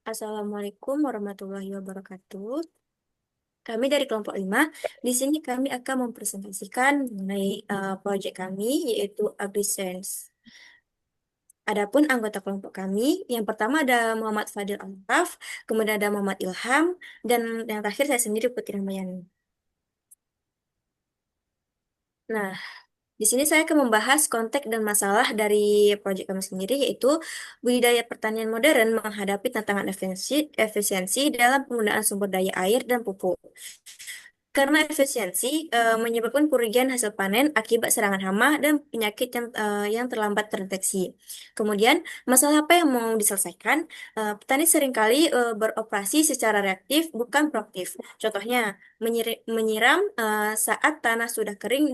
Assalamualaikum warahmatullahi wabarakatuh. Kami dari kelompok 5. Di sini kami akan mempresentasikan mengenai proyek kami, yaitu AgriSense. Adapun anggota kelompok kami, yang pertama ada Muhammad Fadil Altaf, kemudian ada Muhammad Ilham, dan yang terakhir saya sendiri Putri Ramayani. Nah, di sini saya akan membahas konteks dan masalah dari proyek kami sendiri, yaitu budidaya pertanian modern menghadapi tantangan efisiensi dalam penggunaan sumber daya air dan pupuk. Karena efisiensi menyebabkan kerugian hasil panen akibat serangan hama dan penyakit yang terlambat terdeteksi. Kemudian, masalah apa yang mau diselesaikan? Petani seringkali beroperasi secara reaktif, bukan proaktif. Contohnya, menyiram saat tanah sudah kering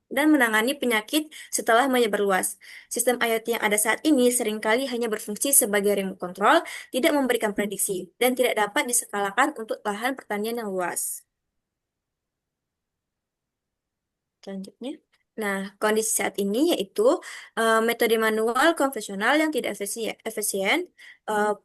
dan menangani penyakit setelah menyebar luas. Sistem IoT yang ada saat ini seringkali hanya berfungsi sebagai remote control, tidak memberikan prediksi, dan tidak dapat diskalakan untuk lahan pertanian yang luas. Selanjutnya. Nah, kondisi saat ini yaitu metode manual konvensional yang tidak efisien,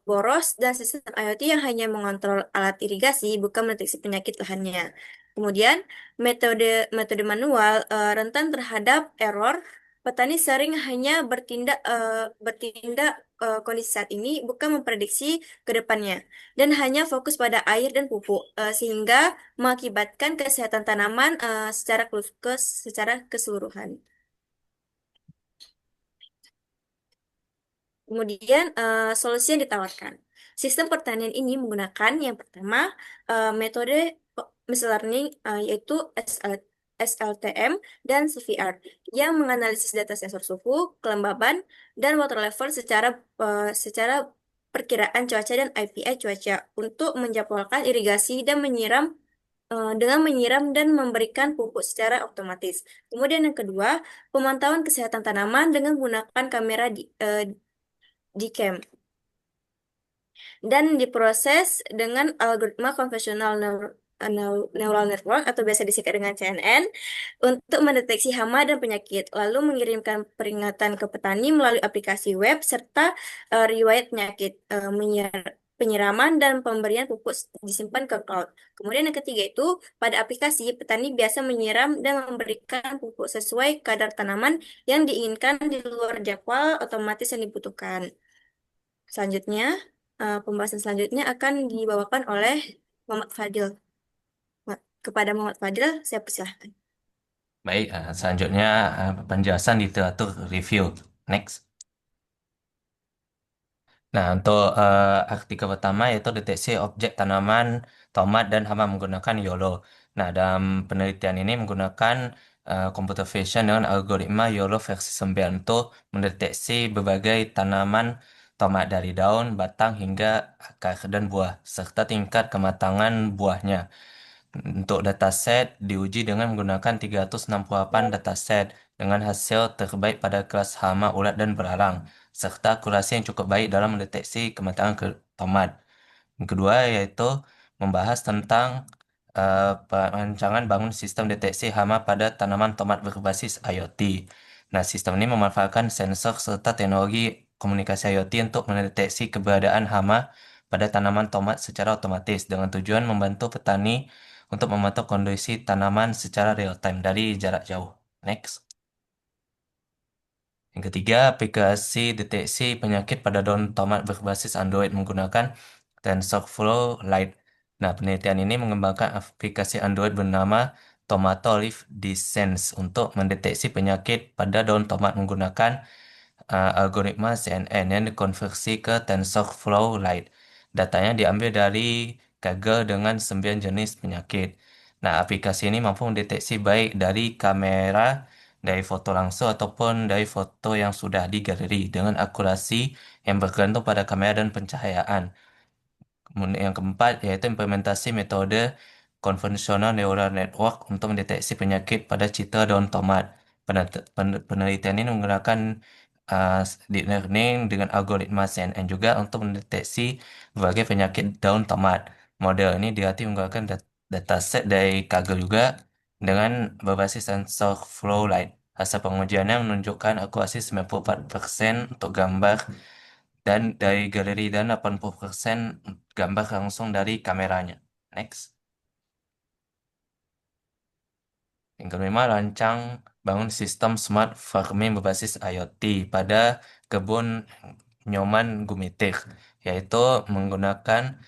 boros, dan sistem IoT yang hanya mengontrol alat irigasi, bukan mendeteksi penyakit lahannya. Kemudian, metode metode manual rentan terhadap error. Petani sering hanya bertindak kondisi saat ini, bukan memprediksi ke depannya, dan hanya fokus pada air dan pupuk, sehingga mengakibatkan kesehatan tanaman secara keseluruhan. Kemudian solusi yang ditawarkan. Sistem pertanian ini menggunakan yang pertama metode machine learning, yaitu SLTM dan CVR yang menganalisis data sensor suhu, kelembaban, dan water level secara perkiraan cuaca dan IPI cuaca untuk menjadwalkan irigasi dan dengan menyiram dan memberikan pupuk secara otomatis. Kemudian yang kedua, pemantauan kesehatan tanaman dengan menggunakan kamera di camp dan diproses dengan algoritma konvensional neural network atau biasa disingkat dengan CNN untuk mendeteksi hama dan penyakit, lalu mengirimkan peringatan ke petani melalui aplikasi web serta riwayat penyakit, penyiraman dan pemberian pupuk disimpan ke cloud. Kemudian yang ketiga itu, pada aplikasi petani biasa menyiram dan memberikan pupuk sesuai kadar tanaman yang diinginkan di luar jadwal otomatis yang dibutuhkan. Selanjutnya, pembahasan selanjutnya akan dibawakan oleh Muhammad Fadil. Kepada Muhammad Fadil, saya persilahkan. Baik, selanjutnya penjelasan literatur review. Next. Nah, untuk artikel pertama yaitu deteksi objek tanaman, tomat, dan hama menggunakan YOLO. Nah, dalam penelitian ini menggunakan computer vision dengan algoritma YOLO versi 9 untuk mendeteksi berbagai tanaman tomat dari daun, batang, hingga akar dan buah, serta tingkat kematangan buahnya. Untuk dataset diuji dengan menggunakan 368 dataset dengan hasil terbaik pada kelas hama ulat dan belalang, serta akurasi yang cukup baik dalam mendeteksi kematangan tomat. Yang kedua yaitu membahas tentang perancangan bangun sistem deteksi hama pada tanaman tomat berbasis IoT. Nah, sistem ini memanfaatkan sensor serta teknologi komunikasi IoT untuk mendeteksi keberadaan hama pada tanaman tomat secara otomatis dengan tujuan membantu petani untuk memantau kondisi tanaman secara real time dari jarak jauh. Next. Yang ketiga, aplikasi deteksi penyakit pada daun tomat berbasis Android menggunakan TensorFlow Lite. Nah, penelitian ini mengembangkan aplikasi Android bernama Tomato Leaf Descent untuk mendeteksi penyakit pada daun tomat menggunakan algoritma CNN yang dikonversi ke TensorFlow Lite. Datanya diambil dari Kaggle dengan 9 jenis penyakit. Nah, aplikasi ini mampu mendeteksi baik dari kamera, dari foto langsung ataupun dari foto yang sudah digaleri dengan akurasi yang bergantung pada kamera dan pencahayaan. Kemudian yang keempat yaitu implementasi metode konvensional neural network untuk mendeteksi penyakit pada citra daun tomat. Penelitian ini menggunakan deep learning dengan algoritma CNN juga untuk mendeteksi berbagai penyakit daun tomat. Model ini dilatih menggunakan dataset dari Kaggle juga dengan berbasis sensor flow light. Hasil pengujiannya menunjukkan akurasi 94% untuk gambar dan dari galeri dan 80% gambar langsung dari kameranya. Next. Yang kelima, rancang bangun sistem smart farming berbasis IoT pada kebun Nyoman Gumitik, yaitu menggunakan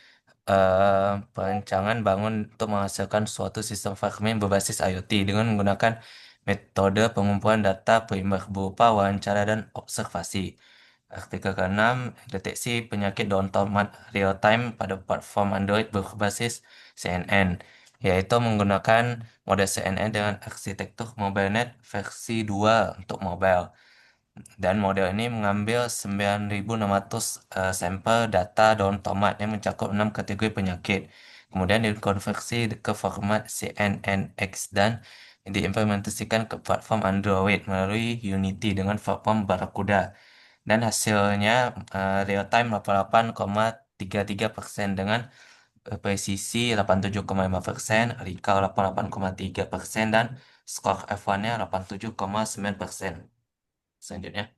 perancangan bangun untuk menghasilkan suatu sistem farming berbasis IoT dengan menggunakan metode pengumpulan data primer berupa wawancara dan observasi. Artikel ke-6, deteksi penyakit daun tomat real-time pada platform Android berbasis CNN, yaitu menggunakan model CNN dengan arsitektur MobileNet versi 2 untuk mobile. Dan model ini mengambil 9.600 sampel data daun tomat yang mencakup 6 kategori penyakit. Kemudian dikonversi ke format CNNX dan diimplementasikan ke platform Android melalui Unity dengan platform Barracuda. Dan hasilnya real time 88,33% dengan presisi 87,5%, recall 88,3%, dan skor F1-nya 87,9%. Selanjutnya.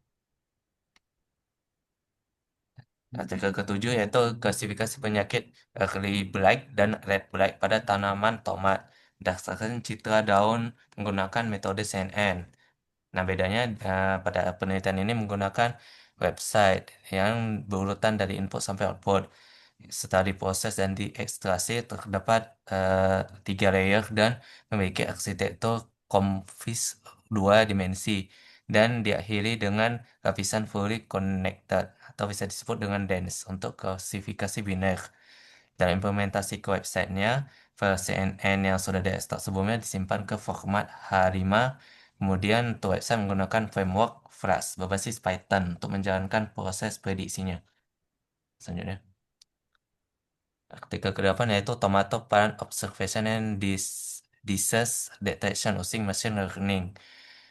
Artikel ketujuh yaitu klasifikasi penyakit early blight dan red blight pada tanaman tomat berdasarkan citra daun menggunakan metode CNN. Nah, bedanya pada penelitian ini menggunakan website yang berurutan dari input sampai output. Setelah diproses dan diekstraksi, terdapat tiga layer dan memiliki arsitektur COMFIS dua dimensi dan diakhiri dengan lapisan fully connected atau bisa disebut dengan dense untuk klasifikasi biner. Dalam implementasi ke websitenya, file CNN yang sudah diekstrak sebelumnya disimpan ke format H5. Kemudian untuk website menggunakan framework Flash berbasis Python untuk menjalankan proses prediksinya. Selanjutnya. Artikel ke-8 yaitu Tomato Plant Observation and Disease Detection using Machine Learning.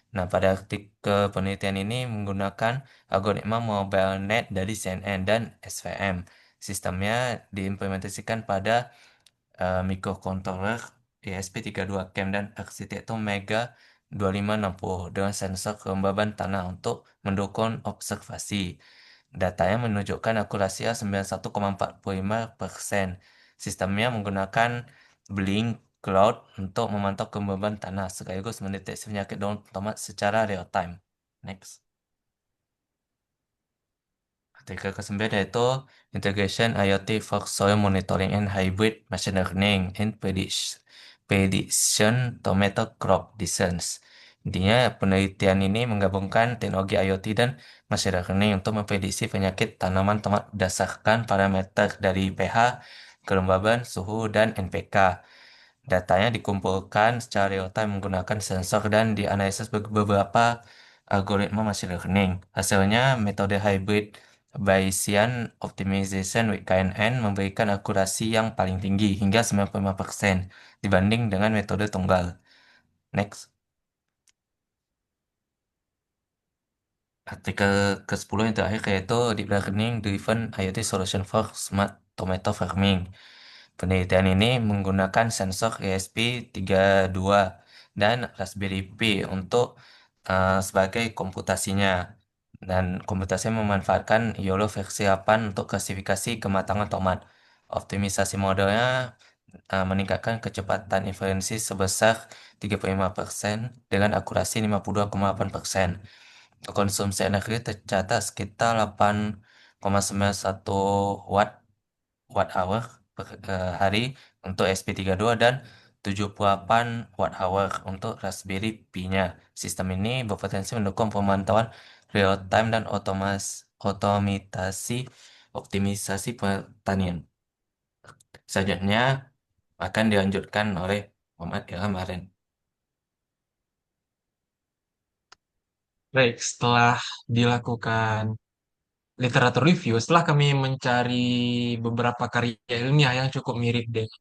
Nah, pada artikel penelitian ini menggunakan algoritma MobileNet dari CNN dan SVM. Sistemnya diimplementasikan pada microcontroller ESP32 CAM dan arsitektur Mega 2560 dengan sensor kelembaban tanah untuk mendukung observasi. Datanya menunjukkan akurasi 91,45%. Sistemnya menggunakan Blink Cloud untuk memantau kelembaban tanah sekaligus mendeteksi penyakit daun tomat secara real time. Next. Artikel ke-9 yaitu Integration IoT for Soil Monitoring and Hybrid Machine Learning in Prediction Tomato Crop Disease. Intinya penelitian ini menggabungkan teknologi IoT dan machine learning untuk memprediksi penyakit tanaman tomat berdasarkan parameter dari pH, kelembaban, suhu, dan NPK. Datanya dikumpulkan secara real-time menggunakan sensor dan dianalisis beberapa algoritma machine learning. Hasilnya, metode hybrid Bayesian Optimization with KNN memberikan akurasi yang paling tinggi hingga 95% dibanding dengan metode tunggal. Next. Artikel ke-10 yang terakhir yaitu Deep Learning Driven IoT Solution for Smart Tomato Farming. Penelitian ini menggunakan sensor ESP32 dan Raspberry Pi untuk sebagai komputasinya. Dan komputasi memanfaatkan YOLO versi 8 untuk klasifikasi kematangan tomat. Optimisasi modelnya meningkatkan kecepatan inferensi sebesar 35% dengan akurasi 52,8%. Konsumsi energi tercatat sekitar 8,91 watt watt hour per hari untuk SP32 dan 78 watt hour untuk Raspberry Pi-nya. Sistem ini berpotensi mendukung pemantauan real time dan otomatisasi optimisasi pertanian. Selanjutnya akan dilanjutkan oleh Muhammad Ilham Aren. Baik, setelah dilakukan literatur review, setelah kami mencari beberapa karya ilmiah yang cukup mirip dengan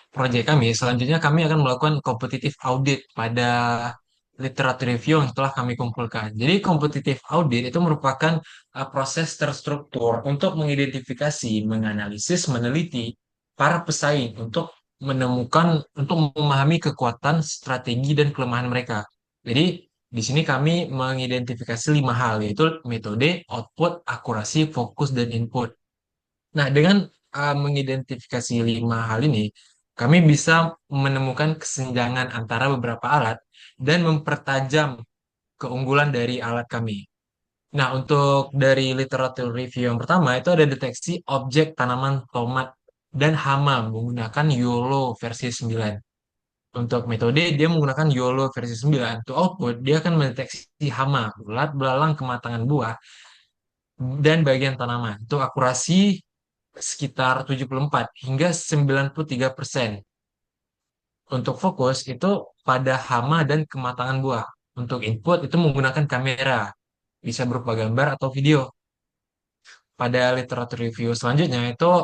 proyek kami, selanjutnya kami akan melakukan competitive audit pada literatur review yang telah kami kumpulkan. Jadi competitive audit itu merupakan proses terstruktur untuk mengidentifikasi, menganalisis, meneliti para pesaing untuk menemukan, untuk memahami kekuatan, strategi, dan kelemahan mereka. Jadi Di sini kami mengidentifikasi 5 hal, yaitu metode, output, akurasi, fokus, dan input. Nah, dengan mengidentifikasi 5 hal ini, kami bisa menemukan kesenjangan antara beberapa alat dan mempertajam keunggulan dari alat kami. Nah, untuk dari literatur review yang pertama itu ada deteksi objek tanaman tomat dan hama menggunakan YOLO versi 9. Untuk metode dia menggunakan YOLO versi 9. Untuk output dia akan mendeteksi hama, ulat, belalang, kematangan buah, dan bagian tanaman. Untuk akurasi sekitar 74 hingga 93%. Untuk fokus itu pada hama dan kematangan buah. Untuk input itu menggunakan kamera, bisa berupa gambar atau video. Pada literatur review selanjutnya itu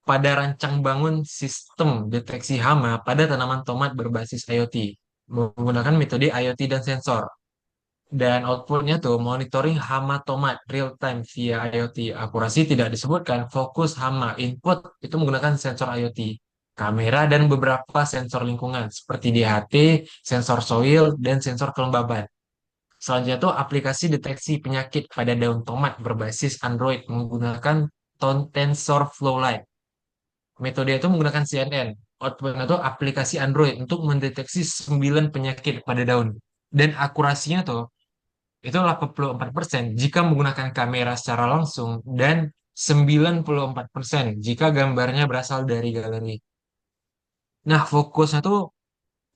pada rancang bangun sistem deteksi hama pada tanaman tomat berbasis IoT menggunakan metode IoT dan sensor. Dan outputnya tuh monitoring hama tomat real time via IoT. Akurasi tidak disebutkan, fokus hama. Input itu menggunakan sensor IoT, kamera dan beberapa sensor lingkungan seperti DHT, sensor soil, dan sensor kelembaban. Selanjutnya itu aplikasi deteksi penyakit pada daun tomat berbasis Android menggunakan TensorFlow Lite. Metode itu menggunakan CNN. Output itu aplikasi Android untuk mendeteksi 9 penyakit pada daun. Dan akurasinya tuh itu 84% jika menggunakan kamera secara langsung dan 94% jika gambarnya berasal dari galeri. Nah, fokusnya tuh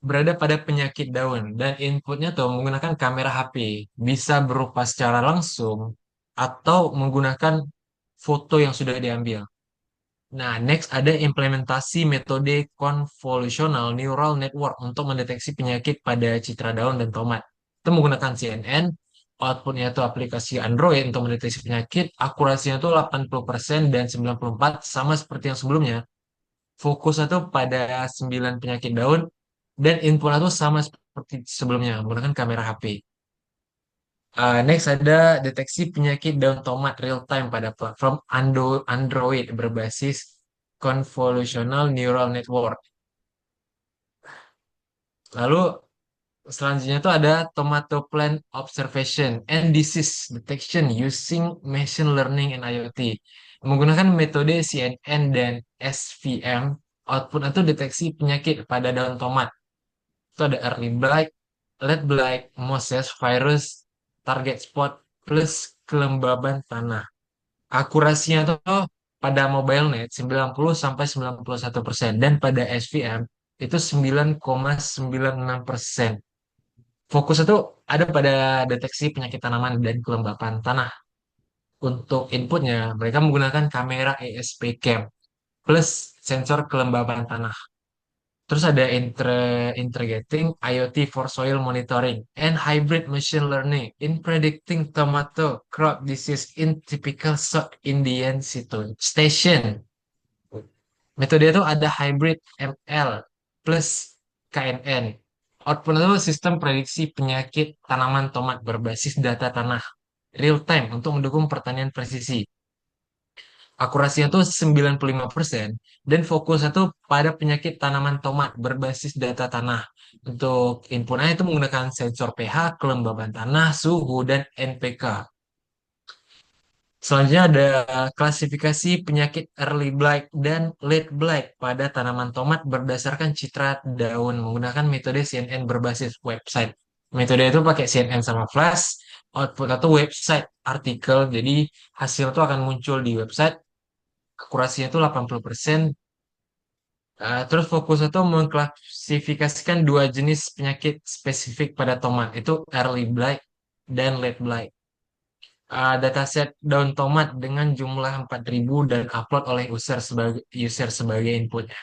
berada pada penyakit daun dan inputnya tuh menggunakan kamera HP. Bisa berupa secara langsung atau menggunakan foto yang sudah diambil. Nah, next ada implementasi metode convolutional neural network untuk mendeteksi penyakit pada citra daun dan tomat. Itu menggunakan CNN, outputnya itu aplikasi Android untuk mendeteksi penyakit, akurasinya itu 80% dan 94% sama seperti yang sebelumnya. Fokusnya itu pada 9 penyakit daun dan inputnya itu sama seperti sebelumnya menggunakan kamera HP. Next ada deteksi penyakit daun tomat real time pada platform Android berbasis convolutional neural network. Lalu selanjutnya itu ada tomato plant observation and disease detection using machine learning and IoT. Menggunakan metode CNN dan SVM, output itu deteksi penyakit pada daun tomat. Itu ada early blight, late blight, mosaic virus, target spot, plus kelembaban tanah. Akurasinya tuh pada mobile net 90 sampai 91% dan pada SVM itu 9,96%. Fokus itu ada pada deteksi penyakit tanaman dan kelembapan tanah. Untuk inputnya mereka menggunakan kamera ESP Cam plus sensor kelembapan tanah. Terus ada integrating IoT for soil monitoring and hybrid machine learning in predicting tomato crop disease in typical South Indian station. Metode itu ada hybrid ML plus KNN. Output itu sistem prediksi penyakit tanaman tomat berbasis data tanah real time untuk mendukung pertanian presisi. Akurasinya tuh 95% dan fokusnya tuh pada penyakit tanaman tomat berbasis data tanah. Untuk inputnya itu menggunakan sensor pH, kelembaban tanah, suhu, dan NPK. Selanjutnya ada klasifikasi penyakit early blight dan late blight pada tanaman tomat berdasarkan citra daun menggunakan metode CNN berbasis website. Metode itu pakai CNN sama Flash, output atau website artikel, jadi hasil itu akan muncul di website, akurasinya itu 80%. Terus fokus itu mengklasifikasikan 2 jenis penyakit spesifik pada tomat, itu early blight dan late blight. Dataset daun tomat dengan jumlah 4.000 dan upload oleh user sebagai inputnya.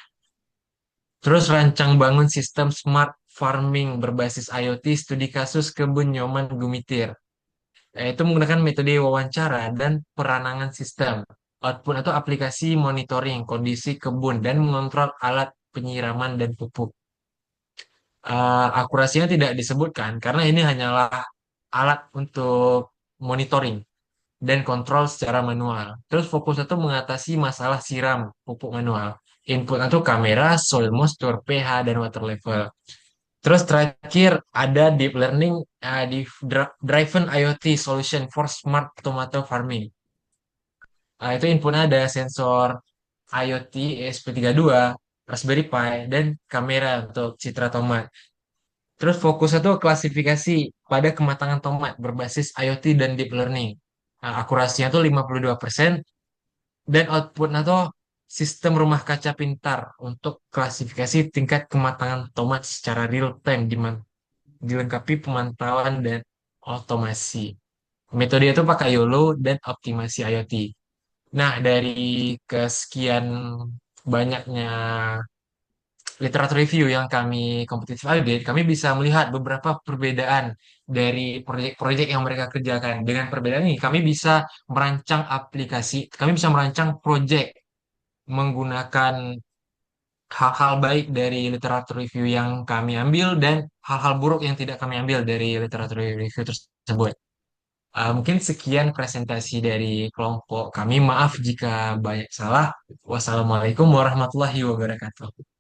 Terus rancang bangun sistem smart farming berbasis IoT studi kasus kebun nyoman gumitir. Yaitu menggunakan metode wawancara dan peranangan sistem. Output atau aplikasi monitoring kondisi kebun dan mengontrol alat penyiraman dan pupuk. Akurasinya tidak disebutkan karena ini hanyalah alat untuk monitoring dan kontrol secara manual. Terus fokus itu mengatasi masalah siram pupuk manual. Input itu kamera, soil moisture, pH, dan water level. Terus terakhir ada deep learning di driven IoT solution for smart tomato farming. Itu inputnya ada sensor IoT ESP32, Raspberry Pi, dan kamera untuk citra tomat. Terus fokusnya tuh klasifikasi pada kematangan tomat berbasis IoT dan deep learning. Akurasinya tuh 52% dan outputnya tuh sistem rumah kaca pintar untuk klasifikasi tingkat kematangan tomat secara real time dilengkapi pemantauan dan otomasi. Metode itu pakai YOLO dan optimasi IoT. Nah, dari kesekian banyaknya literatur review yang kami kompetitif audit, kami bisa melihat beberapa perbedaan dari proyek-proyek yang mereka kerjakan. Dengan perbedaan ini, kami bisa merancang proyek menggunakan hal-hal baik dari literatur review yang kami ambil dan hal-hal buruk yang tidak kami ambil dari literatur review tersebut. Mungkin sekian presentasi dari kelompok kami. Maaf jika banyak salah. Wassalamualaikum warahmatullahi wabarakatuh.